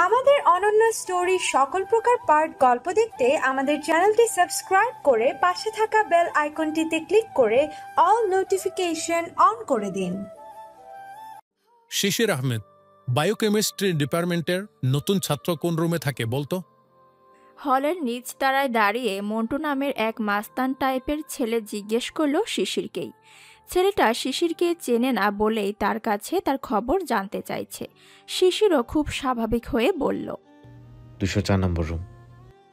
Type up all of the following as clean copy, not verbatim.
আমাদের অনন্য স্টোরি সকল প্রকার পার্ট গল্প দেখতে আমাদের চ্যানেলটি সাবস্ক্রাইব করে পাশে থাকা বেল আইকনটিতে ক্লিক করে অল নোটিফিকেশন অন করে দিন। শিশির আহমেদ, বায়োকেমিস্ট্রি ডিপার্টমেন্টের নতুন ছাত্র কোন রুমে থাকে বলতো? হলের নিচ তারায় দাঁড়িয়ে মন্টু নামের এক মাস্তান টাইপের ছেলে জিজ্ঞেস করলো শিশিরকেই। ছেলেটা শিশিরকে চেনে না বলেই তার কাছে তার খবর জানতে চাইছে। শিশিরও খুব স্বাভাবিক হয়ে বলল 204 নম্বর রুম।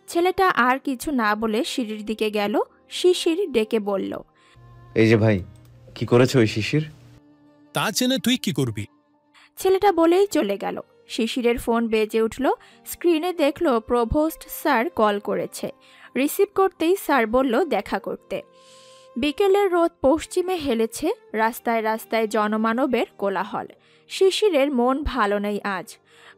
ছেলেটা আর কিছু না বলে সিঁড়ির দিকে গেল। শিশির ডেকে বলল, এই যে ভাই, কি করেছে ওই শিশির? তা চেনে তুই কি করবি? ছেলেটা বলেই চলে গেল। শিশিরের ফোন বেজে উঠল। স্ক্রিনে দেখল প্রভোস্ট স্যার কল করেছে। রিসিভ করতেই স্যার বলল দেখা করতে। বিকেলের রোদ পশ্চিমে হেলেছে। রাস্তায় রাস্তায় জনমানবের কোলাহল। শিশিরের মন ভালো নেই আজ।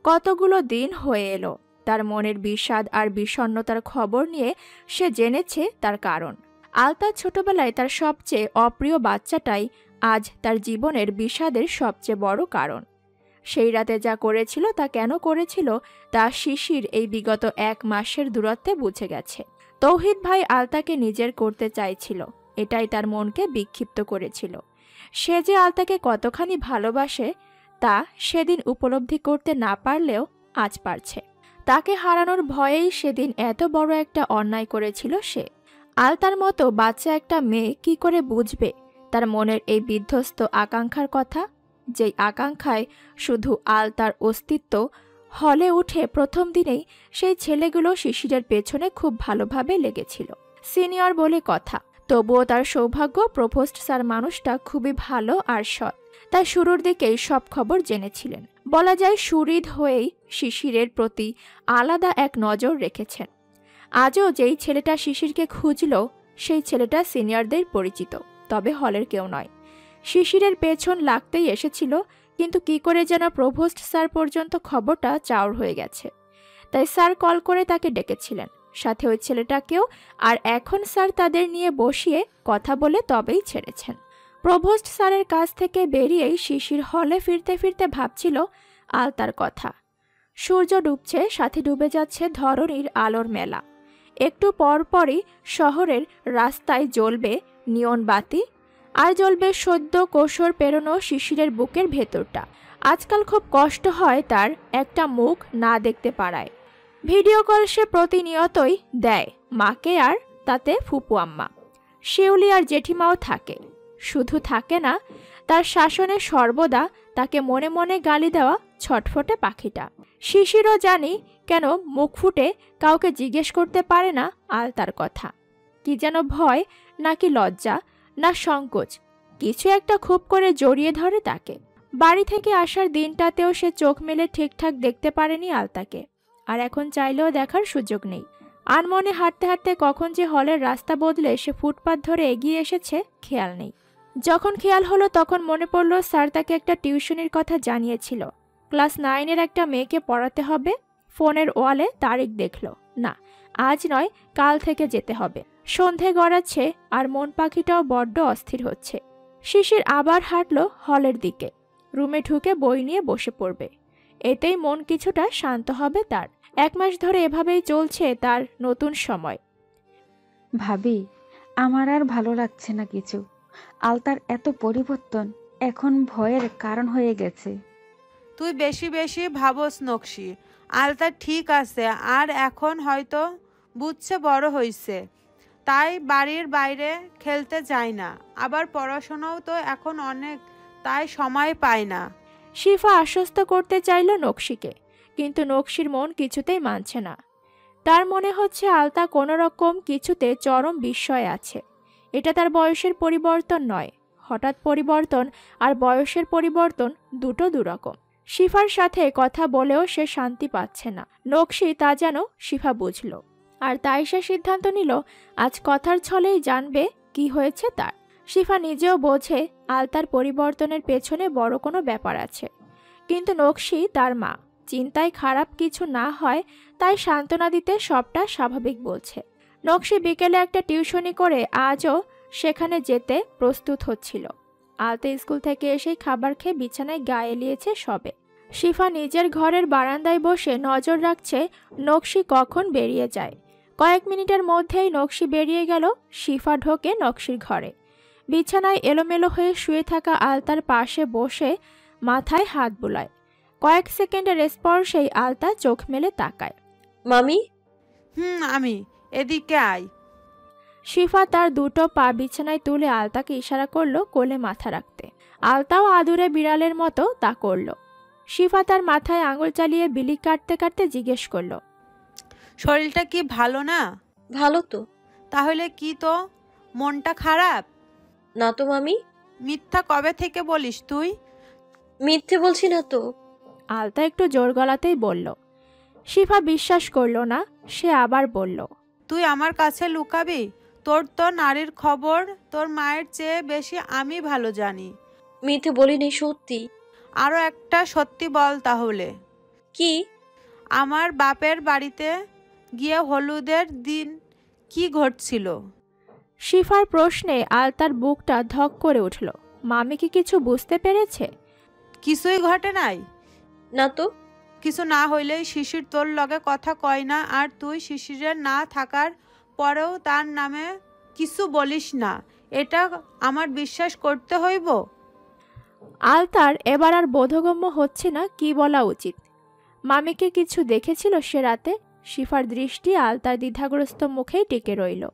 কতগুলো দিন হয়ে এলো। তার মনের বিষাদ আর বিষণ্ণতার খবর নিয়ে সে জেনেছে তার কারণ। আলতা ছোটবেলায় তার সবচেয়ে অপ্রিয় বাচ্চাটাই আজ তার জীবনের বিষাদের সবচেয়ে বড় কারণ। সেই রাতে যা করেছিল তা কেন করেছিল তা শিশির এই বিগত 1 মাসের দূরত্বে বুঝে গেছে। তৌহিদ ভাই আলতাকে নিজের করতে চাইছিল, এটাই তার মনকে বিক্ষিপ্ত করেছিল। সে যে আলতাকে কতখানি ভালোবাসে তা সেদিন উপলব্ধি করতে না পারলেও আজ পারছে। তাকে হারানোর ভয়েই সেদিন এত বড় একটা অন্যায় করেছিল সে। আলতার মতো বাচ্চা একটা মেয়ে কি করে বুঝবে তার মনের এই বিধ্বস্ত আকাঙ্ক্ষার কথা, যেই আকাঙ্ক্ষায় শুধু আলতার অস্তিত্ব। হলে উঠে প্রথম দিনেই সেই ছেলেগুলো শিশিরের পেছনে খুব ভালোভাবে লেগেছিল। সিনিয়র বলে কথা, তবুও তার সৌভাগ্য প্রভোস্ট স্যার মানুষটা খুবই ভালো আর সৎ। তাই শুরুর দিকেই সব খবর জেনেছিলেন। বলা যায় সুহৃদ হয়েই শিশিরের প্রতি আলাদা এক নজর রেখেছেন। আজও যেই ছেলেটা শিশিরকে খুঁজল সেই ছেলেটা সিনিয়রদের পরিচিত, তবে হলের কেউ নয়। শিশিরের পেছন লাগতেই এসেছিল, কিন্তু কি করে যেন প্রভোস্ট স্যার পর্যন্ত খবরটা চাউর হয়ে গেছে। তাই স্যার কল করে তাকে ডেকেছিলেন, সাথে ওই ছেলেটাকেও। আর এখন স্যার তাদের নিয়ে বসিয়ে কথা বলে তবেই ছেড়েছেন। প্রভোস্ট স্যারের কাছ থেকে বেরিয়েই শিশির হলে ফিরতে ফিরতে ভাবছিল আলতার কথা। সূর্য ডুবছে, সাথে ডুবে যাচ্ছে ধরণীর আলোর মেলা। একটু পর পরই শহরের রাস্তায় জ্বলবে নিয়ন বাতি, আর জ্বলবে সদ্য কোষর পেরোনো শিশিরের বুকের ভেতরটা। আজকাল খুব কষ্ট হয় তার একটা মুখ না দেখতে পারায়। ভিডিও কল সে প্রতিনিয়তই দেয় মাকে, আর তাতে ফুপু আম্মা, শিউলি আর জেঠিমাও থাকে। শুধু থাকে না, তার শাসনে সর্বদা তাকে মনে মনে গালি দেওয়া ছটফটে পাখিটা। শিশিরও জানি কেন মুখ ফুটে কাউকে জিজ্ঞেস করতে পারে না আলতার কথা। কি যেন ভয়, নাকি লজ্জা, না সংকোচ, কিছু একটা খুব করে জড়িয়ে ধরে তাকে। বাড়ি থেকে আসার দিনটাতেও সে চোখ মেলে ঠিকঠাক দেখতে পারেনি আলতাকে, আর এখন চাইলেও দেখার সুযোগ নেই। আনমনে হাঁটতে হাঁটতে কখন যে হলের রাস্তা বদলে সে ফুটপাত ধরে এগিয়ে এসেছে খেয়াল নেই। যখন খেয়াল হলো তখন মনে পড়ল স্যার তাকে একটা টিউশনির কথা জানিয়েছিল। ক্লাস 9-এর একটা মেয়েকে পড়াতে হবে। ফোনের ওয়ালে তারিখ দেখল, না আজ নয়, কাল থেকে যেতে হবে। সন্ধে গড়াচ্ছে আর মন পাখিটাও বড্ড অস্থির হচ্ছে। শিশির আবার হাঁটল হলের দিকে। রুমে ঢুকে বই নিয়ে বসে পড়বে, এতেই মন কিছুটা শান্ত হবে তার। 1 মাস ধরে এভাবেই চলছে তার নতুন সময়। ভাবি, আমার আর ভালো লাগছে না কিছু। আলতার এত পরিবর্তন এখন ভয়ের কারণ হয়ে গেছে। তুই বেশি বেশি ভাবস নকশি। আলতা ঠিক আছে, আর এখন হয়তো বুঝছে বড় হইছে, তাই বাড়ির বাইরে খেলতে যায় না। আবার পড়াশোনাও তো এখন অনেক, তাই সময় পায় না। শিফা আশ্বস্ত করতে চাইল নকশিকে, কিন্তু নকশির মন কিছুতেই মানছে না। তার মনে হচ্ছে আলতা কোনো রকম কিছুতে চরম বিস্ময়ে আছে। এটা তার বয়সের পরিবর্তন নয়, হঠাৎ পরিবর্তন আর বয়সের পরিবর্তন দুটো দুরকম। শিফার সাথে কথা বলেও সে শান্তি পাচ্ছে না। নকশি তা যেন শিফা বুঝল, আর তাই সে সিদ্ধান্ত নিল আজ কথার ছলেই জানবে কি হয়েছে তার। শিফা নিজেও বোঝে আলতার পরিবর্তনের পেছনে বড় কোনো ব্যাপার আছে, কিন্তু নকশি তার মা, চিন্তায় খারাপ কিছু না হয় তাই সান্ত্বনা দিতে সবটা স্বাভাবিক বলছে। নকশি বিকেলে একটা টিউশনি করে আজও সেখানে যেতে প্রস্তুত হচ্ছিল। আলতা স্কুল থেকে এসেই খাবার খেয়ে বিছানায় গা এলিয়েছে সবে। শিফা নিজের ঘরের বারান্দায় বসে নজর রাখছে নকশি কখন বেরিয়ে যায়। কয়েক মিনিটের মধ্যেই নকশি বেরিয়ে গেল। শিফা ঢোকে নকশির ঘরে। বিছানায় এলোমেলো হয়ে শুয়ে থাকা আলতার পাশে বসে মাথায় হাত বুলায়। কয়েক সেকেন্ডের স্পর্শেই আলতা চোখ মেলে তাকায়। মামি? আমি, এদিকে আয়। শিফা তার দুটো পা বিছানায় তুলে আলতাকে ইশারা করলো কোলে মাথা রাখতে। আলতাও আদুরে বিড়ালের মতো তা করল। শিফা তার মাথায় আঙুল চালিয়ে বিলি কাটতে কাটতে জিজ্ঞেস করলো, শরীরটা কি ভালো না? ভালো তো। তাহলে কি তো মনটা খারাপ? না তো মামি। মিথ্যা কবে থেকে বলিস তুই? মিথ্যে বলছি না তো। আলতা একটু জোর গলাতেই বলল। শিফা বিশ্বাস করল না। সে আবার বলল, তুই আমার কাছে লুকাবি? তোর তো নারীর খবর তোর মায়ের চেয়ে বেশি আমি ভালো জানি। মিথ্যে বলিনি, সত্যি। আরো একটা সত্যি বল তাহলে। কি? আমার বাপের বাড়িতে গিয়ে হলুদের দিন কি ঘটছিল? শিফার প্রশ্নে আলতার বুকটা ধক করে উঠল। মামি কি কিছু বুঝতে পেরেছে? কিছুই ঘটে নাই? না তো। কিছু না হইলেই শিশির তোর লগে কথা কয় না, আর তুই শিশিরের না থাকার পরেও তার নামে কিছু বলিস না, এটা আমার বিশ্বাস করতে হইব? আলতার এবার আর বোধগম্য হচ্ছে না কি বলা উচিত। মামিকে কিছু দেখেছিল সে রাতে? শিফার দৃষ্টি আলতার দ্বিধাগ্রস্ত মুখেই টিকে রইল।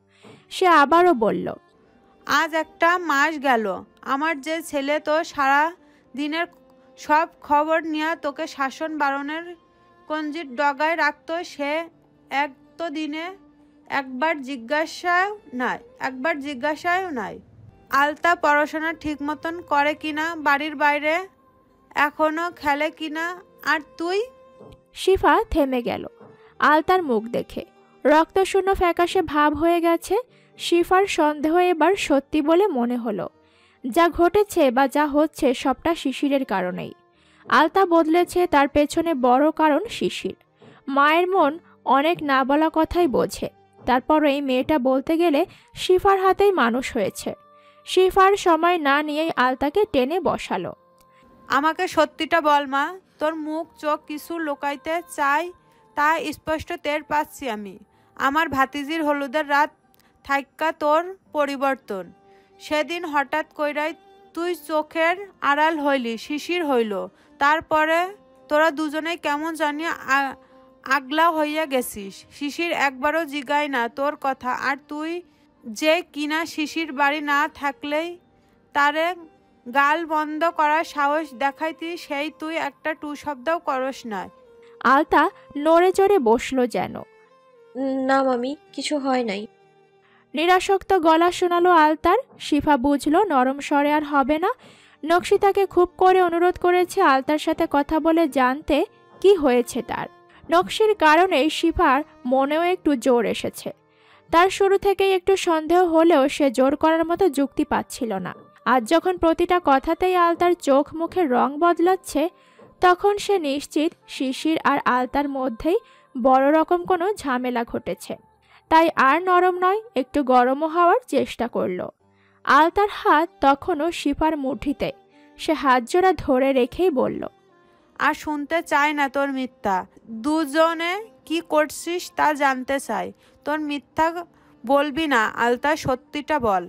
সে আবারও বলল, আজ একটা মাস গেল আমার যে ছেলে তো সারা দিনের সব খবর নিয়ে তোকে শাসন বারণের কঞ্জির ডগায় রাখতো, সে এক তো দিনে একবার জিজ্ঞাসাও নাই। আলতা পড়াশোনা ঠিক মতন করে কিনা, বাড়ির বাইরে এখনো খেলে কিনা, আর তুই? শিফা থেমে গেল আলতার মুখ দেখে। রক্তশূন্য ফ্যাকাশে ভাব হয়ে গেছে। শিফার সন্দেহ এবার সত্যি বলে মনে হলো। যা ঘটেছে বা যা হচ্ছে সবটা শিশিরের কারণেই। আলতা বদলেছে, তার পেছনে বড় কারণ শিশির। মায়ের মন অনেক না বলা কথাই বোঝে। তারপর এই মেয়েটা বলতে গেলে শিফার হাতেই মানুষ হয়েছে। শিফার সময় না নিয়েই আলতাকে টেনে বসালো। আমাকে সত্যিটা বল মা, তোর মুখ চোখ কিছু লুকাইতে চাই তা স্পষ্ট টের পাচ্ছি আমি। আমার ভাতিজির হলুদের রাত থাইক্কা তোর পরিবর্তন। সেদিন হঠাৎ কইরাই তুই চোখের আড়াল হইলি, শিশির হইল। তারপরে তোরা দুজনেই কেমন জানিয়ে আগলা হইয়া গেছিস। শিশির একবারও জিগায় না তোর কথা, আর তুই যে কিনা শিশির বাড়ি না থাকলেই তারে গাল বন্ধ করার সাহস দেখাইতি, সেই তুই একটা টু শব্দও করস না। আলতা নড়ে চড়ে বসলো যেন। না মামি, কিছু হয় নাই। নিরাসক্ত গলা শোনালো আলতার। শিফা বুঝলো নরম স্বরে আর হবে না। নকশি তাকে খুব করে অনুরোধ করেছে আলতার সাথে কথা বলে জানতে কি হয়েছে তার। নকশির কারণে শিফার মনেও একটু জোর এসেছে। তার শুরু থেকেই একটু সন্দেহ হলেও সে জোর করার মতো যুক্তি পাচ্ছিল না। আজ যখন প্রতিটা কথাতেই আলতার চোখ মুখের রং বদলাচ্ছে, তখন সে নিশ্চিত শিশির আর আলতার মধ্যেই বড় রকম কোনো ঝামেলা ঘটেছে। তাই আর নরম নয়, একটু গরমও হওয়ার চেষ্টা করল। আলতার হাত তখনও শিফার মুঠিতে। সে হাত জোড়া ধরে রেখেই বলল, আর শুনতে চায় না তোর মিথ্যা। দুজনে কি করছিস তা জানতে চাই। তোর মিথ্যা বলবি না আলতা, সত্যিটা বল।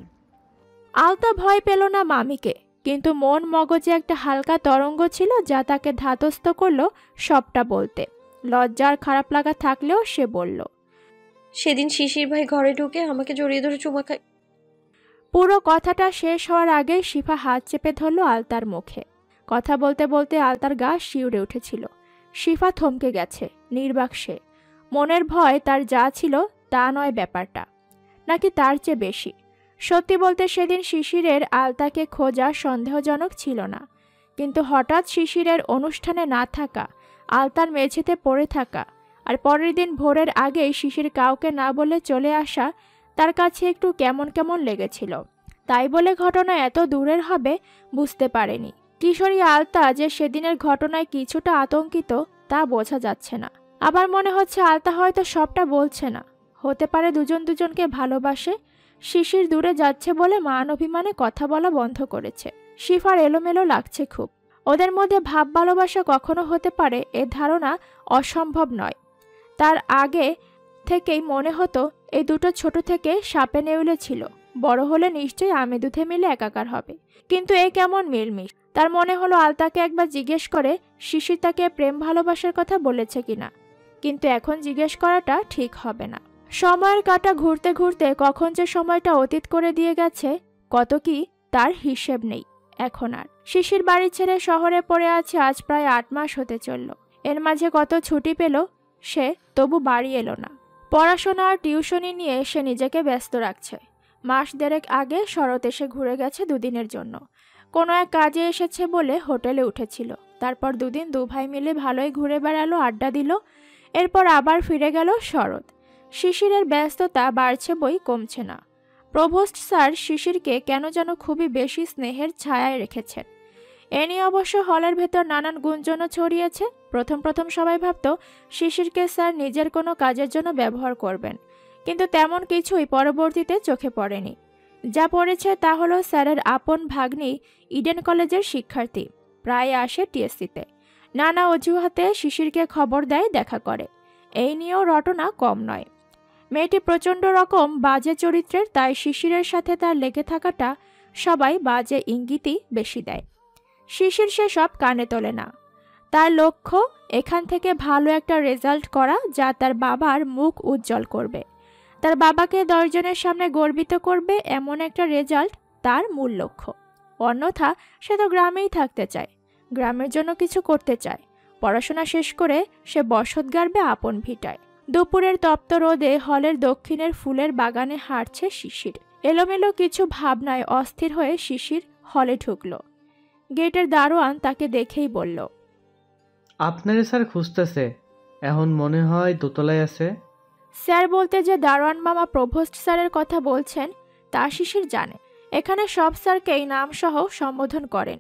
আলতা ভয় পেল না মামিকে, কিন্তু মন মগজে একটা হালকা তরঙ্গ ছিল যা তাকে ধাতস্থ করলো সবটা বলতে। লজ্জার খারাপ লাগা থাকলেও সে বলল, সেদিন শিশির ভাই ঘরে ঢুকে আমাকে জড়িয়ে ধরে চুমা খায়। পুরো কথাটা শেষ হওয়ার আগেই শিফা হাত চেপে ধরল আলতার মুখে। কথা বলতে বলতে আলতার গা শিউরে উঠেছিল। শিফা থমকে গেছে, নির্বাক সে। মনের ভয় তার যা ছিল তা নয় ব্যাপারটা, নাকি তার চেয়ে বেশি। সত্যি বলতে সেদিন শিশিরের আলতাকে খোঁজা সন্দেহজনক ছিল না, কিন্তু হঠাৎ শিশিরের অনুষ্ঠানে না থাকা, আলতার মেঝেতে পড়ে থাকা, আর পরের দিন ভোরের আগেই শিশির কাউকে না বলে চলে আসা তার কাছে একটু কেমন কেমন লেগেছিল। তাই বলে ঘটনা এত দূরের হবে বুঝতে পারেনি। কিশোরী আলতা যে সেদিনের ঘটনায় কিছুটা আতঙ্কিত তা বোঝা যাচ্ছে না। আবার মনে হচ্ছে আলতা হয়তো সবটা বলছে না। হতে পারে দুজন দুজনকে ভালোবাসে। শিশির দূরে যাচ্ছে বলে মান অভিমানে কথা বলা বন্ধ করেছে। শিফার এলোমেলো লাগছে খুব। ওদের মধ্যে ভাব ভালোবাসা কখনো হতে পারে এ ধারণা অসম্ভব নয়। তার আগে থেকেই মনে হতো এই দুটো ছোট থেকে সাপে নেউলে ছিল, বড় হলে নিশ্চয়ই আমে দুধে মিলে একাকার হবে। কিন্তু এ কেমন মিলমিশ। তার মনে হলো আলতাকে একবার জিজ্ঞেস করে শিশির তাকে প্রেম ভালোবাসার কথা বলেছে কিনা, কিন্তু এখন জিজ্ঞেস করাটা ঠিক হবে না। সময়ের কাঁটা ঘুরতে ঘুরতে কখন যে সময়টা অতীত করে দিয়ে গেছে কত কি তার হিসেব নেই এখন আর। শিশির বাড়ি ছেড়ে শহরে পড়ে আছে আজ প্রায় 8 মাস হতে চলল। এর মাঝে কত ছুটি পেল সে, তবু বাড়ি এলো না। পড়াশোনা আর টিউশনি নিয়ে সে নিজেকে ব্যস্ত রাখছে। মাস দেড়েক আগে শরৎ এসে ঘুরে গেছে দুদিনের জন্য। কোনো এক কাজে এসেছে বলে হোটেলে উঠেছিল। তারপর দুদিন দু ভাই মিলে ভালোই ঘুরে বেড়ালো, আড্ডা দিল। এরপর আবার ফিরে গেল শরৎ। শিশিরের ব্যস্ততা বাড়ছে বই কমছে না। প্রভোস্ট স্যার শিশিরকে কেন যেন খুবই বেশি স্নেহের ছায়ায় রেখেছেন। এ নিয়ে অবশ্য হলের ভেতর নানান গুঞ্জনও ছড়িয়েছে। প্রথম প্রথম সবাই ভাবত শিশিরকে স্যার নিজের কোনো কাজের জন্য ব্যবহার করবেন, কিন্তু তেমন কিছুই পরবর্তীতে চোখে পড়েনি। যা পড়েছে তা হলো স্যারের আপন ভাগ্নি ইডেন কলেজের শিক্ষার্থী, প্রায় আসে টিএসসিতে। নানা অজুহাতে শিশিরকে খবর দেয় দেখা করে। এই নিয়েও রটনা কম নয়। মেয়েটি প্রচণ্ড রকম বাজে চরিত্রের, তাই শিশিরের সাথে তার লেগে থাকাটা সবাই বাজে ইঙ্গিতই বেশি দেয়। শিশির সেসব কানে তোলে না। তার লক্ষ্য এখান থেকে ভালো একটা রেজাল্ট করা, যা তার বাবার মুখ উজ্জ্বল করবে, তার বাবাকে 10 জনের সামনে গর্বিত করবে। এমন একটা রেজাল্ট তার মূল লক্ষ্য। অন্যথা সে তো গ্রামেই থাকতে চায়, গ্রামের জন্য কিছু করতে চায়। পড়াশোনা শেষ করে সে বসত গাড়বে আপন ভিটায়। দুপুরের তপ্ত রোদে হলের দক্ষিণের ফুলের বাগানে হাঁটছে শিশির। এলোমেলো কিছু ভাবনায় অস্থির হয়ে শিশির হলে ঢুকল। গেটের দারোয়ান তাকে দেখেই বলল, আপনারে স্যার খুঁজতেছে, এখন মনে হয় দোতলায় আছে। স্যার বলতে যে দারোয়ান মামা প্রভোস্ট স্যারের কথা বলছেন তা শিশির জানে। এখানে সব স্যারকেই নামসহ সম্বোধন করেন,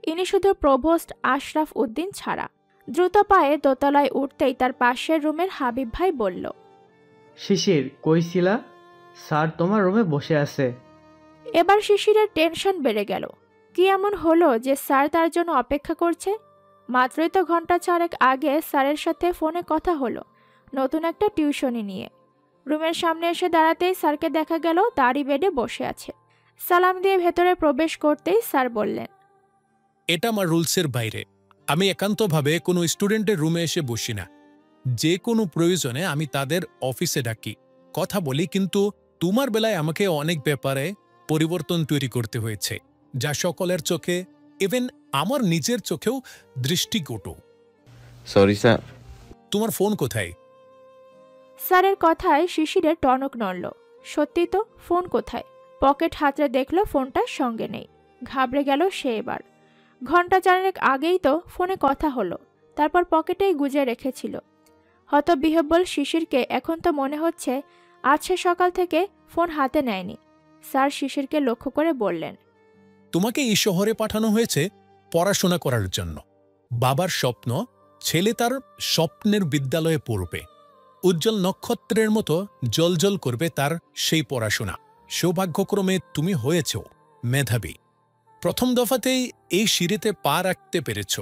ইনি শুধু প্রভোস্ট আশরাফ উদ্দিন ছাড়া। দ্রুত পায়ে দোতলায় উঠতেই তার পাশের রুমের হাবিব ভাই বলল, শিশির কইছিলা স্যার তোমার রুমে বসে আছে। এবার শিশিরের টেনশন বেড়ে গেল। কি এমন হলো যে স্যার তার জন্য অপেক্ষা করছে? মাত্রই তো ঘন্টা 4 আগে স্যারের সাথে ফোনে কথা হলো নতুন একটা টিউশনি নিয়ে। রুমের সামনে এসে দাঁড়াতেই স্যারকে দেখা গেল তারই বেডে বসে আছে। সালাম দিয়ে ভেতরে প্রবেশ করতেই স্যার বললেন, এটা আমার রুলসের বাইরে। আমি একান্তভাবে কোনো স্টুডেন্টের রুমে এসে বসি না। যে কোনো প্রয়োজনে আমি তাদের অফিসে ডাকি, কথা বলি, কিন্তু তোমার বেলায় আমাকে অনেক ব্যাপারে পরিবর্তন তৈরি করতে হয়েছে, যা সকলের চোখে, ইভেন আমার নিজের চোখেও দৃষ্টিকটু। Sorry sir. তোমার ফোন কোথায়? স্যারের কথায় শিশিরের টনক নড়ল। সত্যি তো, ফোন কোথায়? পকেট হাতড়ে দেখল ফোনটা সঙ্গে নেই। ঘাবড়ে গেল সে এবার। ঘন্টা 4 আগেই তো ফোনে কথা হলো, তারপর পকেটেই গুজে রেখেছিল। হতবিহ্বল শিশিরকে এখন তো মনে হচ্ছে আজ সে সকাল থেকে ফোন হাতে নেয়নি। স্যার শিশিরকে লক্ষ্য করে বললেন, তোমাকে এই শহরে পাঠানো হয়েছে পড়াশোনা করার জন্য। বাবার স্বপ্ন ছেলে তার স্বপ্নের বিদ্যালয়ে পড়বে, উজ্জ্বল নক্ষত্রের মতো জ্বলজ্বল করবে তার সেই পড়াশোনা। সৌভাগ্যক্রমে তুমি হয়েছ মেধাবী। প্রথম দফাতেই এই সিঁড়িতে পা রাখতে পেরেছ,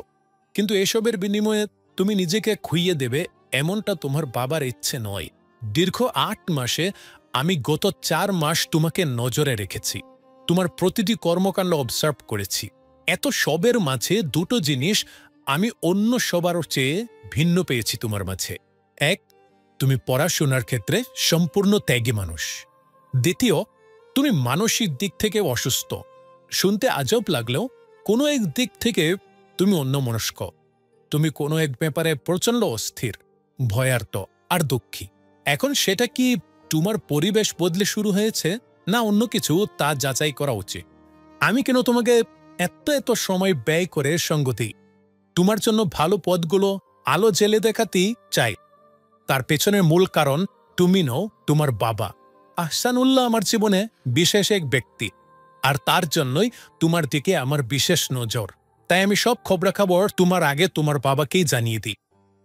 কিন্তু এসবের বিনিময়ে তুমি নিজেকে খুইয়ে দেবে এমনটা তোমার বাবার ইচ্ছে নয়। দীর্ঘ 8 মাসে আমি গত 4 মাস তোমাকে নজরে রেখেছি, তোমার প্রতিটি কর্মকাণ্ড অবজার্ভ করেছি। এত সবের মাঝে দুটো জিনিস আমি অন্য সবার চেয়ে ভিন্ন পেয়েছি তোমার মাঝে। এক, তুমি পড়াশোনার ক্ষেত্রে সম্পূর্ণ ত্যাগী মানুষ। দ্বিতীয়, তুমি মানসিক দিক থেকে অসুস্থ। শুনতে আজব লাগলেও কোনো এক দিক থেকে তুমি অন্যমনস্ক। তুমি কোনো এক ব্যাপারে প্রচণ্ড অস্থির, ভয়ার্ত আর দুঃখী। এখন সেটা কি তোমার পরিবেশ বদলে শুরু হয়েছে না অন্য কিছু, তা যাচাই করা উচিত। আমি কেন তোমাকে এত এত সময় ব্যয় করে সঙ্গ দিই? তোমার জন্য ভালো পথগুলো আলো জেলে দেখাতেই চাই। তার পেছনের মূল কারণ তুমি নও, তোমার বাবা আহসানুল্লাহ আমার জীবনে বিশেষ এক ব্যক্তি, আর তার জন্যই তোমার দিকে আমার বিশেষ নজর। তাই আমি সব খবরাখবর তোমার আগে তোমার বাবাকেই জানিয়ে দিই।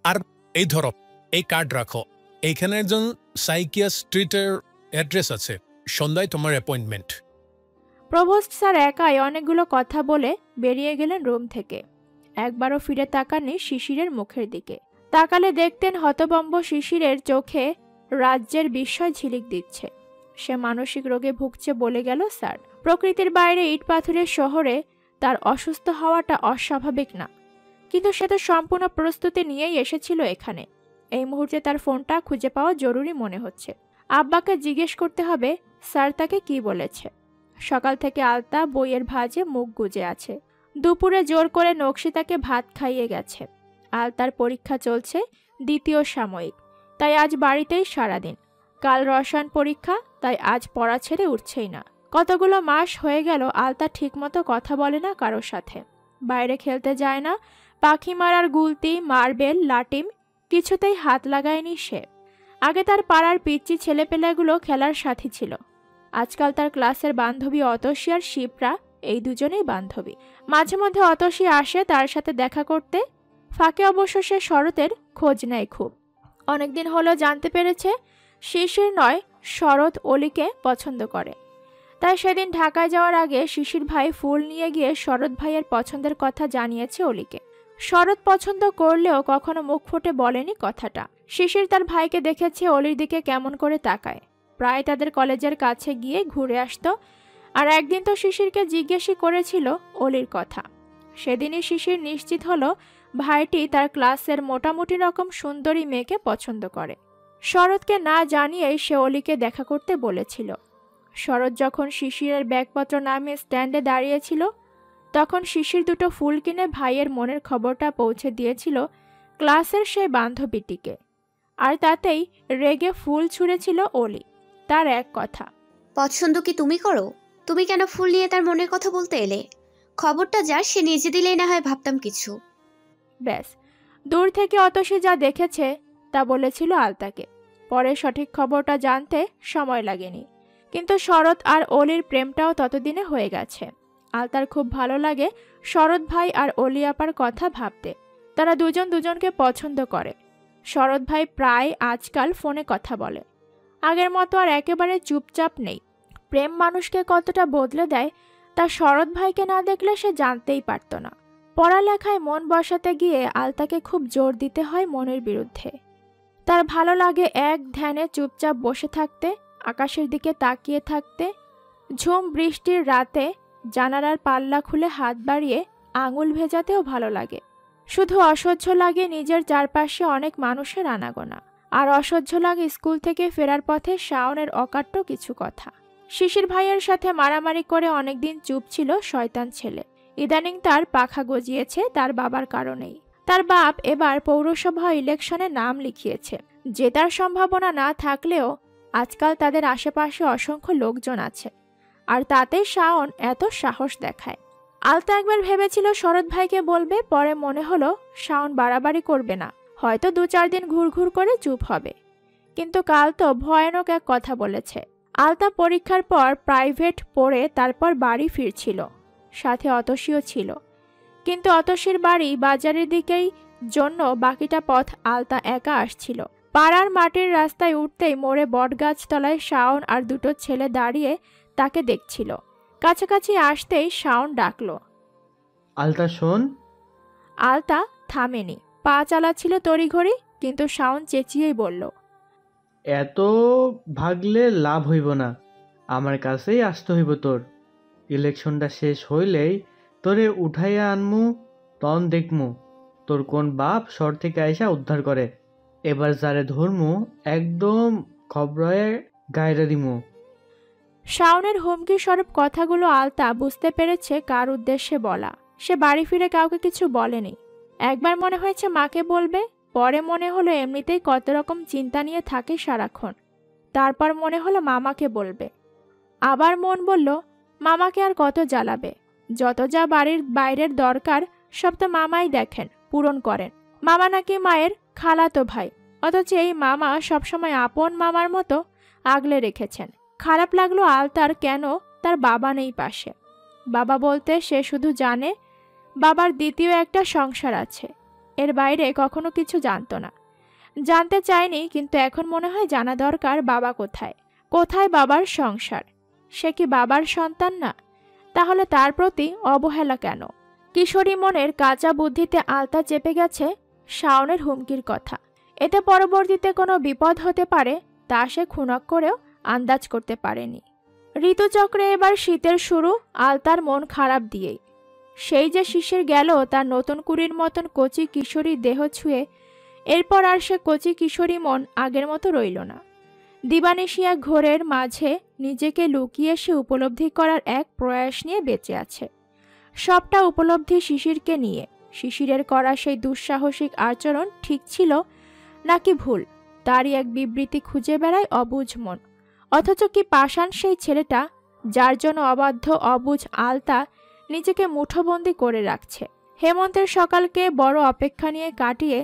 আর এই ধরো, এই কার্ড রাখো, এইখানে একজন সাইকিয়াট্রিস্টের অ্যাড্রেস আছে, সন্ধ্যায় তোমার অ্যাপয়েন্টমেন্ট। প্রভোস্ট স্যার একাই অনেকগুলো কথা বলে বেরিয়ে গেলেন রুম থেকে। একবারও ফিরে তাকাননি শিশিরের মুখের দিকে। তাকালে দেখতেন হতভম্ব শিশিরের চোখে রাজ্যের বিস্ময় ঝিলিক দিচ্ছে। সে মানসিক রোগে ভুগছে বলে গেল স্যার। প্রকৃতির বাইরে ইট পাথরের শহরে তার অসুস্থ হওয়াটা অস্বাভাবিক না, কিন্তু সে তো সম্পূর্ণ প্রস্তুতি নিয়েই এসেছিল এখানে। এই মুহূর্তে তার ফোনটা খুঁজে পাওয়া জরুরি মনে হচ্ছে। আব্বাকে জিজ্ঞেস করতে হবে স্যার তাকে কি বলেছে। সকাল থেকে আলতা বইয়ের ভাঁজে মুখ গুজে আছে। দুপুরে জোর করে নকশি তাকে ভাত খাইয়ে গেছে। আলতার পরীক্ষা চলছে, দ্বিতীয় সাময়িক, তাই আজ বাড়িতেই সারাদিন। কাল রসায়ন পরীক্ষা, তাই আজ পড়া ছেড়ে উঠছেই না। কতগুলো মাস হয়ে গেল আলতা ঠিকমতো কথা বলে না কারোর সাথে। বাইরে খেলতে যায় না, পাখি মারার গুলতি, মার্বেল, লাটিম কিছুতেই হাত লাগায়নি সে। আগে তার পাড়ার পিচ্চি ছেলেপেলেগুলো খেলার সাথী ছিল। আজকাল তার ক্লাসের বান্ধবী অতসী আর শিপ্রা, এই দুজনেই বান্ধবী। মাঝে মধ্যে অতসী আসে তার সাথে দেখা করতে। ফাঁকে অবশ্য সে শরতের খোঁজ নেয় খুব। অনেকদিন হলো জানতে পেরেছে শিশির নয়, শরৎ অলিকে পছন্দ করে। তাই সেদিন ঢাকায় যাওয়ার আগে শিশির ভাই ফুল নিয়ে গিয়ে শরৎ ভাইয়ের পছন্দের কথা জানিয়েছে অলিকে। শরৎ পছন্দ করলেও কখনো মুখ ফুটে বলেনি কথাটা। শিশির তার ভাইকে দেখেছে অলির দিকে কেমন করে তাকায়। প্রায় তাদের কলেজের কাছে গিয়ে ঘুরে আসতো। আর একদিন তো শিশিরকে জিজ্ঞেসই করেছিল অলির কথা। সেদিনই শিশির নিশ্চিত হলো ভাইটি তার ক্লাসের মোটামুটি রকম সুন্দরী মেয়েকে পছন্দ করে। শরৎকে না জানিয়েই সে অলিকে দেখা করতে বলেছিল। শরৎ যখন শিশিরের ব্যাগপত্র নামিয়ে স্ট্যান্ডে দাঁড়িয়েছিল, তখন শিশির দুটো ফুল কিনে ভাইয়ের মনের খবরটা পৌঁছে দিয়েছিল ক্লাসের সেই বান্ধবীটিকে। আর তাতেই রেগে ফুল ছুঁড়েছিল অলি। তার এক কথা, পছন্দ কি তুমি করো? তুমি কেন ফুল নিয়ে তার মনের কথা বলতে এলে? খবরটা যার সে নিজে দিলেই না হয় ভাবতাম কিছু। ব্যাস, দূর থেকে অতসী যা দেখেছে তা বলেছিল আলতাকে। পরে সঠিক খবরটা জানতে সময় লাগেনি, কিন্তু শরৎ আর অলির প্রেমটাও ততদিনে হয়ে গেছে। আলতার খুব ভালো লাগে শরৎ ভাই আর অলি আপার কথা ভাবতে। তারা দুজন দুজনকে পছন্দ করে। শরৎ ভাই প্রায় আজকাল ফোনে কথা বলে। আগের মতো আর একেবারে চুপচাপ নেই। প্রেম মানুষকে কতটা বদলে দেয় তা শরৎ ভাইকে না দেখলে সে জানতেই পারত না। পড়ালেখায় মন বসাতে গিয়ে আলতাকে খুব জোর দিতে হয় মনের বিরুদ্ধে। তার ভালো লাগে এক ধ্যানে চুপচাপ বসে থাকতে, আকাশের দিকে তাকিয়ে থাকতে। ঝুম বৃষ্টির রাতে জানালার পাল্লা খুলে হাত বাড়িয়ে আঙুল ভেজাতেও ভালো লাগে। শুধু অসহ্য লাগে নিজের চারপাশে অনেক মানুষের আনাগোনা। আর অসহ্য লাগে স্কুল থেকে ফেরার পথে শাওনের অকাট্য কিছু কথা। শিশির ভাইয়ের সাথে মারামারি করে অনেকদিন চুপ ছিল শয়তান ছেলে। ইদানিং তার পাখা গজিয়েছে তার বাবার কারণেই। তার বাপ এবার পৌরসভা ইলেকশনে নাম লিখিয়েছে। জেতার সম্ভাবনা না থাকলেও আজকাল তাদের আশেপাশে অসংখ্য লোকজন আছে, আর তাতে শাওন এত সাহস দেখায়। আলতা একবার ভেবেছিল শরৎ ভাইকে বলবে, পরে মনে হলো শাওন বাড়াবাড়ি করবে না, হয়তো 2-4 দিন ঘুরঘুর করে চুপ হবে। কিন্তু কাল তো ভয়ানক এক কথা বলেছে। আলতা পরীক্ষার পর প্রাইভেট পড়ে তারপর বাড়ি ফিরছিল, সাথে অতসীও ছিল। কিন্তু অতসীর বাড়ি বাজারের দিকেই জন্য বাকিটা পথ আলতা একা আসছিল। পাড়ার মাটির রাস্তায় উঠতেই মোড়ে বটগাছ তলায় শাওন আর দুটো ছেলে দাঁড়িয়ে তাকে দেখছিল। কাছাকাছি আসতেই শাওন ডাকলো, আলতা শোন। আলতা থামেনি, পা চালাচ্ছিল তড়িঘড়ি, কিন্তু শাওন চেঁচিয়েই বলল, এত ভাগলে লাভ হইব না, আমার কাছেই আসতে হইব তোর। ইলেকশনটা শেষ হইলেই তোরে উঠাইয়া আনমু, তন দেখমু তোর কোন বাপ শহর থেকে আইসা উদ্ধার করে। এবার যারে ধরমু একদম খবরয়ে গায়রা দিমু। শাওনের হুমকি স্বরূপ কথাগুলো আলতা বুঝতে পেরেছে কার উদ্দেশ্যে বলা। সে বাড়ি ফিরে কাউকে কিছু বলেনি। একবার মনে হয়েছে মাকে বলবে, পরে মনে হলো এমনিতেই কত রকম চিন্তা নিয়ে থাকে সারাক্ষণ। তারপর মনে হলো মামাকে বলবে। আবার মন বলল, মামাকে আর কত জ্বালাবে, যত যা বাড়ির বাইরের দরকার সব তো মামাই দেখেন, পূরণ করেন। মামা নাকি মায়ের খালাতো ভাই, অথচ এই মামা সবসময় আপন মামার মতো আগলে রেখেছেন। খারাপ লাগলো আলতার কেন তার বাবা নেই পাশে। বাবা বলতে সে শুধু জানে বাবার দ্বিতীয় একটা সংসার আছে, এর বাইরে কখনো কিছু জানতো না। জানতে চায়নি, কিন্তু এখন মনে হয় জানা দরকার বাবা কোথায়, কোথায় বাবার সংসার। সে কি বাবার সন্তান না? তাহলে তার প্রতি অবহেলা কেন? কিশোরী মনের কাঁচা বুদ্ধিতে আলতা চেপে গেছে শাওনের হুমকির কথা। এতে পরবর্তীতে কোনো বিপদ হতে পারে তা সে খুনক করেও আন্দাজ করতে পারেনি। ঋতুচক্রে এবার শীতের শুরু, আলতার মন খারাপ দিয়েই। সেই যে শিশির গেল তার নতুন কুড়ির মতন কচি কিশোরী দেহ ছুঁয়ে, এরপর আর সে কচি কিশোরী মন আগের মতো রইল না। দিবানিশিয়া ঘোরের মাঝে নিজেকে লুকিয়ে সে উপলব্ধি করার এক প্রয়াস নিয়ে বেঁচে আছে। সবটা উপলব্ধি শিশিরকে নিয়ে। শিশিরের করা সেই দুঃসাহসিক আচরণ ঠিক ছিল নাকি ভুল, তারই এক বিবৃতি খুঁজে বেড়ায় অবুঝ মন। অথচ কি পাষাণ সেই ছেলেটা, যার জন্য অবাধ্য অবুঝ আলতা নিজেকে মুঠোবন্দি করে রাখছে। হেমন্তের সকালকে বড় অপেক্ষা নিয়ে কাটিয়ে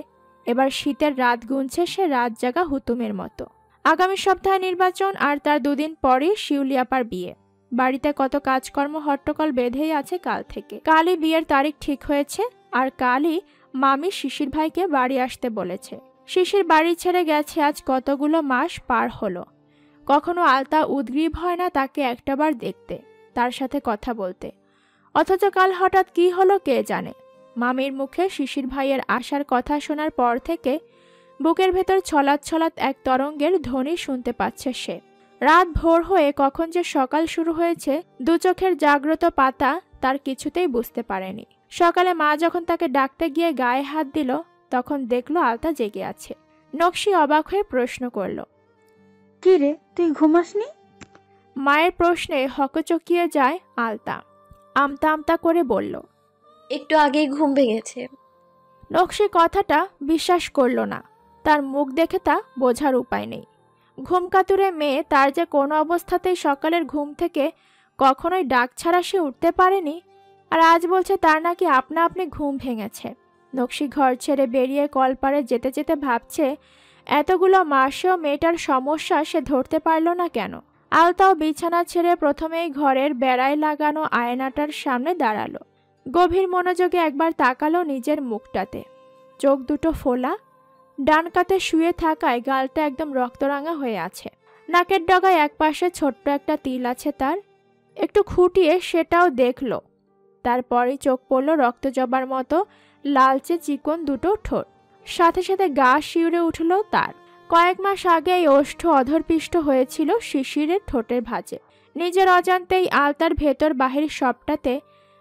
এবার শীতের রাত গুনছে সে রাত জাগা হুতুমের মতো। আগামী সপ্তাহে নির্বাচন, আর তার দুদিন পরই শিউলিয়াপার বিয়ে। বাড়িতে কত কাজকর্ম হট্টকল বেঁধেই আছে কাল থেকে। কালই বিয়ের তারিখ ঠিক হয়েছে, আর কালই মামি শিশির ভাইকে বাড়ি আসতে বলেছে। শিশির বাড়ি ছেড়ে গেছে আজ কতগুলো মাস পার হলো। কখনো আলতা উদ্গ্রীব হয় না তাকে একটাবার দেখতে, তার সাথে কথা বলতে। অথচ কাল হঠাৎ কি হলো কে জানে। মামির মুখে শিশির ভাইয়ের আসার কথা শোনার পর থেকে বুকের ভেতর ছলাৎ ছলাৎ এক তরঙ্গের ধ্বনি শুনতে পাচ্ছে সে। রাত ভোর হয়ে কখন যে সকাল শুরু হয়েছে দু চোখের জাগ্রত পাতা তার কিছুতেই বুঝতে পারেনি। সকালে মা যখন তাকে ডাকতে গিয়ে গায়ে হাত দিল তখন দেখলো আলতা জেগে আছে। নকশি অবাক হয়ে প্রশ্ন করল, কি রে, তুই ঘুমাসনি? মায়ের প্রশ্নে হকচকিয়ে যায় আলতা। আমতা আমতা করে বলল, একটু আগেই ঘুম ভেঙেছে। নকশি কথাটা বিশ্বাস করল না। তার মুখ দেখে তা বোঝার উপায় নেই। ঘুমকাতুরে মেয়ে, তার যে কোনো অবস্থাতেই সকালের ঘুম থেকে কখনোই ডাক ছাড়া সে উঠতে পারেনি, আর আজ বলছে তার নাকি আপনা আপনি ঘুম ভেঙেছে। নকশি ঘর ছেড়ে বেরিয়ে কলপারে যেতে যেতে ভাবছে এতগুলো মাসেও মেয়েটার সমস্যা সে ধরতে পারল না কেন। আলতাও বিছানা ছেড়ে প্রথমেই ঘরের বেড়ায় লাগানো আয়নাটার সামনে দাঁড়ালো। গভীর মনোযোগে একবার তাকালো নিজের মুখটাতে। চোখ দুটো ফোলা, ডান কাতে শুয়ে থাকায় গালটা একদম রক্তরাঙা হয়ে আছে। নাকের ডগায় একপাশে ছোট্ট একটা তিল আছে তার। একটু খুঁটিয়ে সেটাও দেখলো। তারপরই চোখ পড়ল রক্তজবার মতো লালচে চিকন দুটো ঠোঁট। সাথে সাথে গা শিউরে উঠল তার। কয়েক মাস আগে এই ওষ্ঠ অধরপিষ্ট হয়েছিল শিশিরের ঠোঁটের ভাঁজে। নিজের অজান্তেই আলতার ভেতর বাহির সবটাতে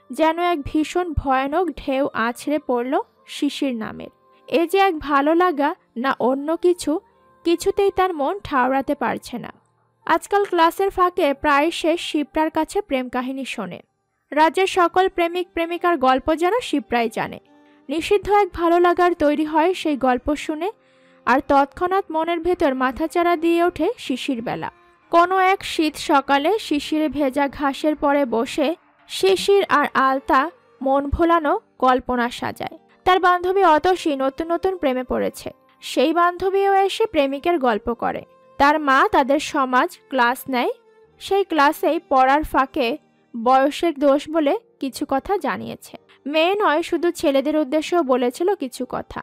যেন এক ভীষণ ভয়ানক ঢেউ আছড়ে পড়ল শিশির নামের। এ যে এক ভালো লাগা না অন্য কিছু, কিছুতেই তার মন ঠাউরাতে পারছে না। আজকাল ক্লাসের ফাঁকে প্রায় সে শিপ্রার কাছে প্রেম কাহিনী শোনে। রাজ্যের সকল প্রেমিক প্রেমিকার গল্প যেন শিপ্রাই জানে। নিষিদ্ধ এক ভালো লাগার তৈরি হয় সেই গল্প শুনে, আর তৎক্ষণাৎ মনের ভেতর মাথাচাড়া দিয়ে ওঠে শিশির বেলা। কোনো এক শীত সকালে শিশিরে ভেজা ঘাসের পরে বসে শিশির আর আলতা মন ভোলানো কল্পনা সাজায়। তার বান্ধবী অতসী নতুন নতুন প্রেমে পড়েছে। সেই বান্ধবীও এসে প্রেমিকের গল্প করে। তার মা তাদের সমাজ ক্লাস নেয়। সেই ক্লাসেই পড়ার ফাঁকে বয়সের দোষ বলে কিছু কথা জানিয়েছে। মেয়ে নয়, শুধু ছেলেদের উদ্দেশ্যেও বলেছিল কিছু কথা।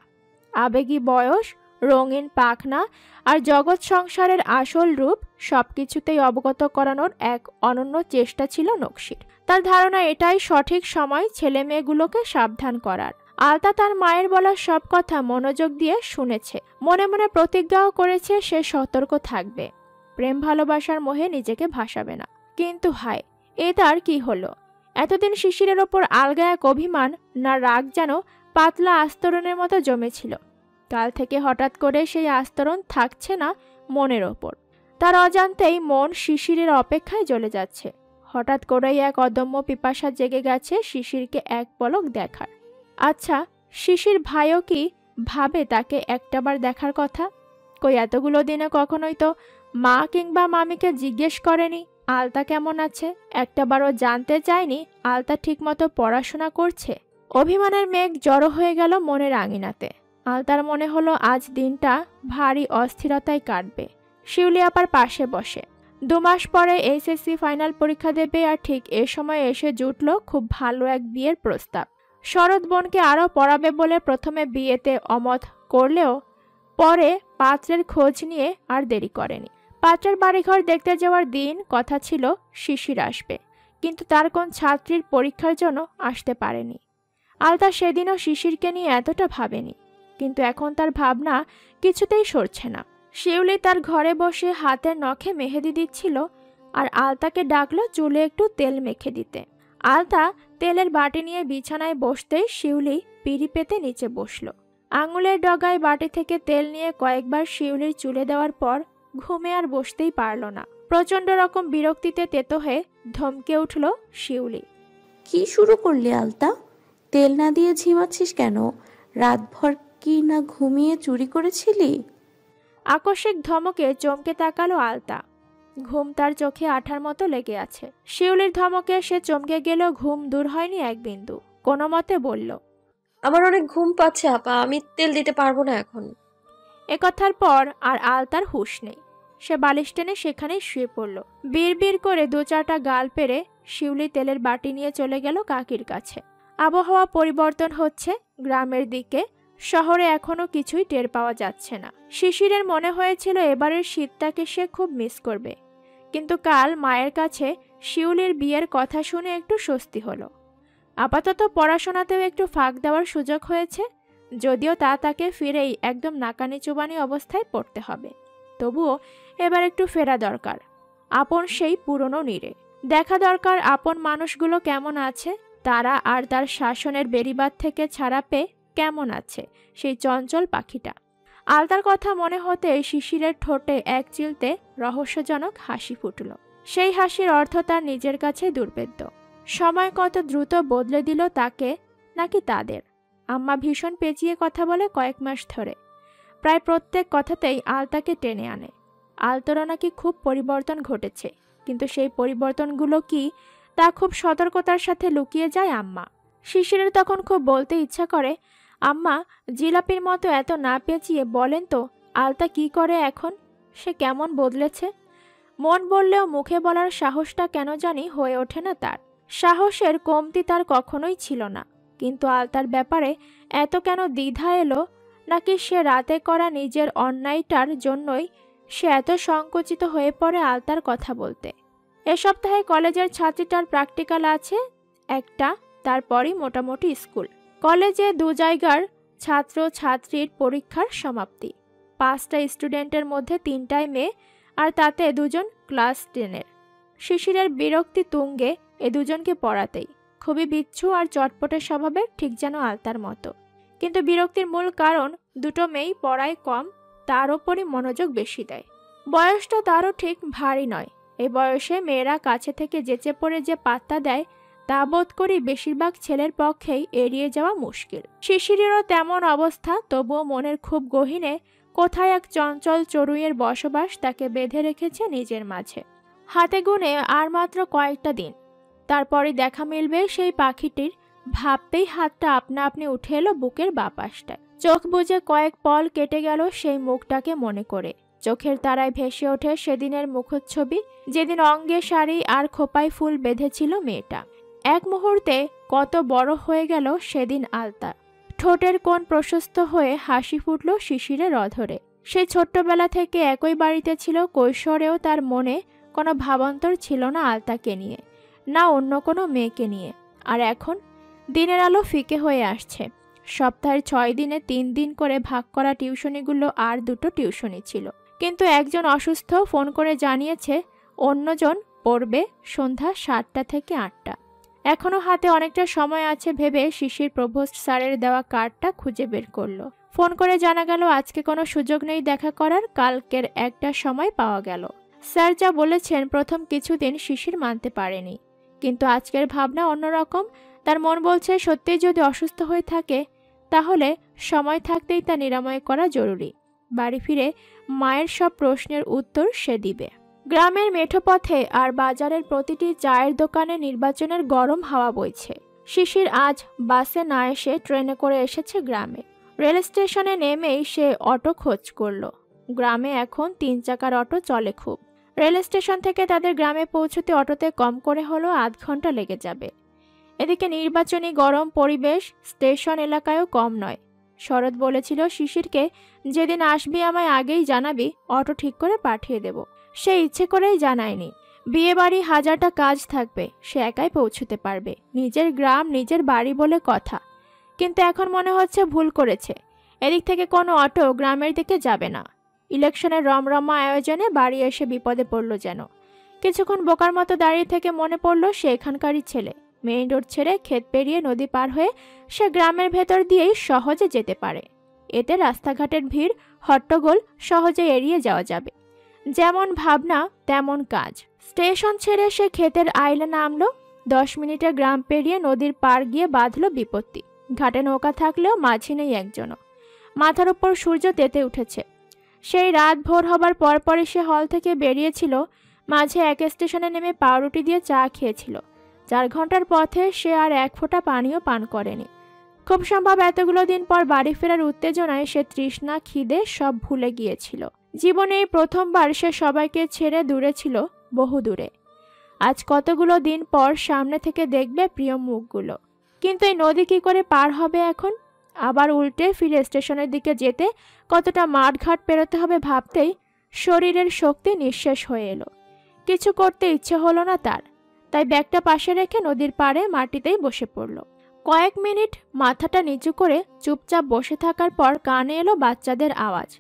আবেগী বয়স, রঙিন পাখনা আর জগৎ সংসারের আসল রূপ সবকিছুতেই অবগত করানোর এক অনন্য চেষ্টা ছিল নকশির। তার ধারণা এটাই সঠিক সময় ছেলে মেয়েগুলোকে সাবধান করার। আলতা তার মায়ের বলা সব কথা মনোযোগ দিয়ে শুনেছে। মনে মনে প্রতিজ্ঞাও করেছে সে সতর্ক থাকবে, প্রেম ভালোবাসার মোহে নিজেকে ভাসাবে না। কিন্তু হায়, এ তার কি হলো? এতদিন শিশিরের ওপর আলগা এক অভিমান না রাগ যেন পাতলা আস্তরণের মতো জমেছিল। কাল থেকে হঠাৎ করে সেই আস্তরণ থাকছে না মনের ওপর। তার অজান্তেই মন শিশিরের অপেক্ষায় জ্বলে যাচ্ছে। হঠাৎ করেই এক অদম্য পিপাসা জেগে গেছে শিশিরকে এক পলক দেখার। আচ্ছা, শিশির ভাইও কি ভাবে তাকে একটাবার দেখার কথা? কই এতগুলো দিনে কখনোই তো মা কিংবা মামিকে জিজ্ঞেস করেনি আলতা কেমন আছে। একটাবারও জানতে চায়নি আলতা ঠিকমতো পড়াশোনা করছে। অভিমানের মেঘ জড়ো হয়ে গেল মনের আঙিনাতে। আলতার মনে হলো আজ দিনটা ভারী অস্থিরতায় কাটবে। শিউলি আপার পাশে বসে 2 মাস পরে এইচএসসি ফাইনাল পরীক্ষা দেবে, আর ঠিক এ সময় এসে জুটল খুব ভালো এক বিয়ের প্রস্তাব। শরৎ বোনকে আরও পড়াবে বলে প্রথমে বিয়েতে অমত করলেও পরে পাত্রের খোঁজ নিয়ে আর দেরি করেনি। পাত্রের বাড়িঘর দেখতে যাওয়ার দিন কথা ছিল শিশির আসবে, কিন্তু তার কোন ছাত্রীর পরীক্ষার জন্য আসতে পারেনি। আলতা সেদিনও শিশিরকে নিয়ে এতটা ভাবেনি, কিন্তু এখন তার ভাবনা কিছুতেই সরছে না। শিউলি তার ঘরে বসে হাতের নখে মেহেদি দিচ্ছিল, আর আলতাকে ডাকলো চুলে একটু তেল মেখে দিতে। আলতা তেলের বাটি নিয়ে বিছানায় বসতেই শিউলি পিড়ি পেতে নিচে বসল। আঙুলের ডগায় বাটি থেকে তেল নিয়ে কয়েকবার শিউলির চুলে দেওয়ার পর ঘুমে আর বসতেই পারল না। প্রচণ্ড রকম বিরক্তিতে তেতো হয়ে ধমকে উঠল শিউলি। কি শুরু করলি আলতা? তেল না দিয়ে ঝিমাচ্ছিস কেন? রাতভর কি না ঘুমিয়ে চুরি করেছিলি? আকস্মিক ধমকে চমকে তাকালো আলতা। ঘুম তার চোখে আঠার মতো লেগে আছে। শিউলির ধমকে সে চমকে গেল, ঘুম দূর হয়নি এক বিন্দু। কোনো মতে বলল, আমার অনেক ঘুম পাচ্ছে আপা, আমি তেল দিতে পারবো না এখন। একথার পর আর আলতার হুঁশ নেই। সে বালিশ টেনে সেখানেই শুয়ে পড়ল। বিড় করে দু চারটা গাল পেরে শিউলি তেলের বাটি নিয়ে চলে গেল কাকির কাছে। আবহাওয়া পরিবর্তন হচ্ছে গ্রামের দিকে, শহরে এখনো কিছুই টের পাওয়া যাচ্ছে না। শিশিরের মনে হয়েছিল এবারের শীতটাকে সে খুব মিস করবে, কিন্তু কাল মায়ের কাছে শিউলির বিয়ের কথা শুনে একটু স্বস্তি হলো। আপাতত পড়াশোনাতেও একটু ফাঁক দেওয়ার সুযোগ হয়েছে, যদিও তা তাকে ফিরেই একদম নাকানি চুবানি অবস্থায় পড়তে হবে। তবুও এবার একটু ফেরা দরকার আপন সেই পুরনো নীড়ে। দেখা দরকার আপন মানুষগুলো কেমন আছে, তারা আর তার শাসনের বেড়িবাঁধ থেকে ছাড়া পেয়ে কেমন আছে সেই চঞ্চল পাখিটা। আলতার কথা মনে হতে শিশিরের ঠোঁটে এক চিলতে রহস্যজনক হাসি ফুটল। সেই হাসির অর্থ তার নিজের কাছে দুর্ভেদ্য। সময় কত দ্রুত বদলে দিল তাকে নাকি তাদের। আম্মা ভীষণ পেঁচিয়ে কথা বলে কয়েক মাস ধরে। প্রায় প্রত্যেক কথাতেই আলতাকে টেনে আনে। আলতারও নাকি খুব পরিবর্তন ঘটেছে, কিন্তু সেই পরিবর্তনগুলো কি তা খুব সতর্কতার সাথে লুকিয়ে যায় আম্মা। শিশিরের তখন খুব বলতে ইচ্ছা করে, আম্মা জিলাপির মতো এত না পেঁচিয়ে বলেন তো আলতা কি করে এখন, সে কেমন বদলেছে। মন বললেও মুখে বলার সাহসটা কেন জানি হয়ে ওঠে না তার। সাহসের কমতি তার কখনোই ছিল না, কিন্তু আলতার ব্যাপারে এত কেন দ্বিধা এলো? নাকি সে রাতে করা নিজের অন্যায়টার জন্যই সে এত সংকুচিত হয়ে পড়ে আলতার কথা বলতে। এ সপ্তাহে কলেজের ছাত্রীটার প্র্যাকটিক্যাল আছে একটা, তারপরই মোটামুটি স্কুল। কলেজে দু জায়গার ছাত্র ছাত্রীর পরীক্ষার সমাপ্তি। 5টা স্টুডেন্টের মধ্যে 3টাই মেয়ে, আর তাতে 2জন ক্লাস 10-এর। শিশিরের বিরক্তি তুঙ্গে এ দুজনকে পড়াতেই। খুবই বিচ্ছু আর চটপটে স্বভাবের, ঠিক যেন আলতার মতো। কিন্তু বিরক্তির মূল কারণ দুটো মেয়েই পড়ায় কম, তার ওপরই মনোযোগ বেশি দেয়। বয়সটা তারও ঠিক ভারী নয়। এই বয়সে মেয়েরা কাছে থেকে যেচে পড়ে যে পাত্তা দেয় তা বোধ করি বেশিরভাগ ছেলের পক্ষেই এড়িয়ে যাওয়া মুশকিল। শিশিরেরও তেমন অবস্থা, তবুও মনের খুব গহীনে কোথায় এক চঞ্চল চড়ুইয়ের বসবাস তাকে বেঁধে রেখেছে নিজের মাঝে। হাতে গুনে আর মাত্র কয়েকটা দিন, তারপরই দেখা মিলবে সেই পাখিটির। ভাবতেই হাতটা আপনা আপনি উঠে এলো বুকের বাপাসটায়। চোখ বুজে কয়েক পল কেটে গেল সেই মুখটাকে মনে করে। চোখের তারায় ভেসে ওঠে সেদিনের মুখচ্ছবি, যেদিন অঙ্গে শাড়ি আর খোপায় ফুল বেঁধেছিল মেয়েটা। এক মুহূর্তে কত বড় হয়ে গেল সেদিন আলতা। ঠোঁটের কোণ প্রশস্ত হয়ে হাসি ফুটল শিশিরের অধরে। সেই ছোট্টবেলা থেকে একই বাড়িতে ছিল, কৈশোরেও তার মনে কোনো ভাবান্তর ছিল না আলতাকে নিয়ে, না অন্য কোনো মেয়েকে নিয়ে। আর এখন দিনের আলো ফিকে হয়ে আসছে। সপ্তাহের 6 দিনে 3 দিন করে ভাগ করা টিউশনিগুলো আর 2টো টিউশনি ছিল, কিন্তু একজন অসুস্থ, ফোন করে জানিয়েছে অন্যজন পড়বে সন্ধ্যা 7টা থেকে 8টা। এখনো হাতে অনেকটা সময় আছে ভেবে শিশির প্রভোস্ট স্যারের দেওয়া কার্ডটা খুঁজে বের করলো। ফোন করে জানা গেল আজকে কোনো সুযোগ নেই দেখা করার, কালকের একটা সময় পাওয়া গেল। স্যার যা বলেছেন প্রথম কিছুদিন শিশির মানতে পারেনি, কিন্তু আজকের ভাবনা অন্যরকম। তার মন বলছে সত্যিই যদি অসুস্থ হয়ে থাকে তাহলে সময় থাকতেই তা নিরাময় করা জরুরি। বাড়ি ফিরে মায়ের সব প্রশ্নের উত্তর সে দিবে। গ্রামের মেঠো পথে আর বাজারের প্রতিটি চায়ের দোকানে নির্বাচনের গরম হাওয়া বইছে। শিশির আজ বাসে না এসে ট্রেনে করে এসেছে গ্রামে। রেল স্টেশনে নেমেই সে অটো খোঁজ করলো। গ্রামে এখন 3 চাকার অটো চলে খুব। রেল স্টেশন থেকে তাদের গ্রামে পৌঁছতে অটোতে কম করে হলো আধ ঘন্টা লেগে যাবে। এদিকে নির্বাচনী গরম পরিবেশ স্টেশন এলাকায়ও কম নয়। শরৎ বলেছিল শিশিরকে, যেদিন আসবি আমায় আগেই জানাবি, অটো ঠিক করে পাঠিয়ে দেব। সে ইচ্ছে করেই জানায়নি। বিয়েবাড়ি হাজারটা কাজ থাকবে, সে একাই পৌঁছতে পারবে। নিজের গ্রাম, নিজের বাড়ি বলে কথা। কিন্তু এখন মনে হচ্ছে ভুল করেছে। এদিক থেকে কোনো অটো গ্রামের দিকে যাবে না। ইলেকশনের রমরমা আয়োজনে বাড়ি এসে বিপদে পড়ল যেন। কিছুক্ষণ বোকার মতো দাঁড়িয়ে থেকে মনে পড়ল সে এখানকারই ছেলে। মেইন রোড ছেড়ে ক্ষেত পেরিয়ে নদী পার হয়ে সে গ্রামের ভেতর দিয়েই সহজে যেতে পারে। এতে রাস্তাঘাটের ভিড় হট্টগোল সহজে এড়িয়ে যাওয়া যাবে। যেমন ভাবনা তেমন কাজ। স্টেশন ছেড়ে সে ক্ষেতের আইলে নামলো। 10 মিনিটে গ্রাম পেরিয়ে নদীর পার গিয়ে বাঁধল বিপত্তি। ঘাটে নৌকা থাকলেও মাঝি নেই একজনও। মাথার উপর সূর্য তেতে উঠেছে। সেই রাত ভোর হবার পরপরই সে হল থেকে বেরিয়েছিল। মাঝে এক স্টেশনে নেমে পাউরুটি দিয়ে চা খেয়েছিল। 4 ঘন্টার পথে সে আর 1 ফোঁটা পানিও পান করেনি। খুব সম্ভব এতগুলো দিন পর বাড়ি ফেরার উত্তেজনায় সে তৃষ্ণা খিদে সব ভুলে গিয়েছিল। জীবনে এই প্রথমবার সে সবাইকে ছেড়ে দূরে ছিল, বহু দূরে। আজ কতগুলো দিন পর সামনে থেকে দেখবে প্রিয় মুখগুলো। কিন্তু এই নদী কি করে পার হবে এখন? আবার উল্টে ফিরে স্টেশনের দিকে যেতে কতটা মাঠঘাট পেরোতে হবে ভাবতেই শরীরের শক্তি নিঃশেষ হয়ে এলো। কিছু করতে ইচ্ছে হলো না তার। তাই ব্যাগটা পাশে রেখে নদীর পাড়ে মাটিতেই বসে পড়ল। কয়েক মিনিট মাথাটা নিচু করে চুপচাপ বসে থাকার পর কানে এলো বাচ্চাদের আওয়াজ।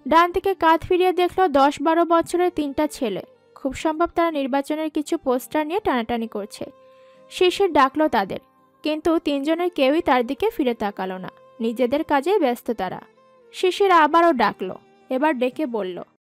ডান দিকে কাঁধ ফিরিয়ে দেখলো 10-12 বছরের 3টা ছেলে। খুব সম্ভব তারা নির্বাচনের কিছু পোস্টার নিয়ে টানাটানি করছে। শিশির ডাকলো তাদের, কিন্তু 3 জনের কেউই তার দিকে ফিরে তাকালো না। নিজেদের কাজে ব্যস্ত তারা। শিশির আবারও ডাকলো। এবার ডেকে বলল,